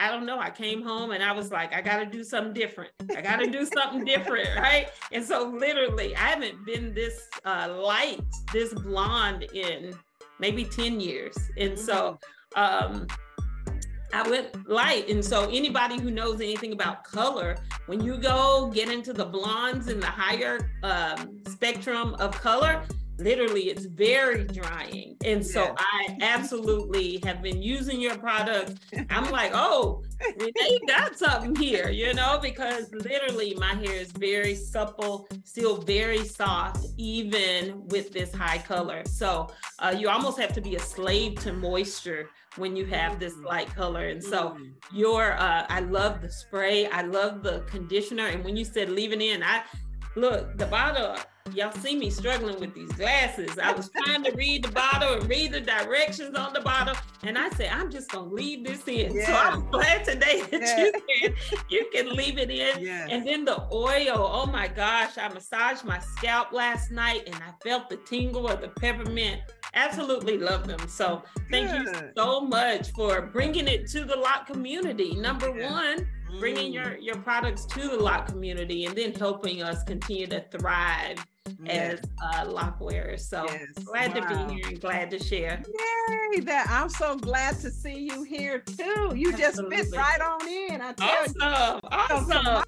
I don't know, I came home and I was like, I got to do something different. I got to do something different, right? And so literally, I haven't been this light, this blonde in maybe 10 years. And so I went light. And so anybody who knows anything about color, when you go get into the blondes and the higher spectrum of color, literally it's very drying. And so I absolutely have been using your product. I'm like, oh, Rene, you got something here, you know, because literally my hair is very supple, still very soft, even with this high color. So you almost have to be a slave to moisture when you have this light color. And so I love the spray. I love the conditioner. And when you said leave it in, look, the bottle, y'all see me struggling with these glasses. I was trying to read the bottle and read the directions on the bottle. And I said, I'm just going to leave this in. So I'm glad today that you can leave it in. And then the oil, oh my gosh, I massaged my scalp last night and I felt the tingle of the peppermint. Absolutely love them. So thank you so much for bringing it to the lock community. Number one, bringing your products to the lock community and then helping us continue to thrive as lock wearers. So glad to be here and glad to share. Yay! I'm so glad to see you here too. You just fit right on in. I tell you. Awesome.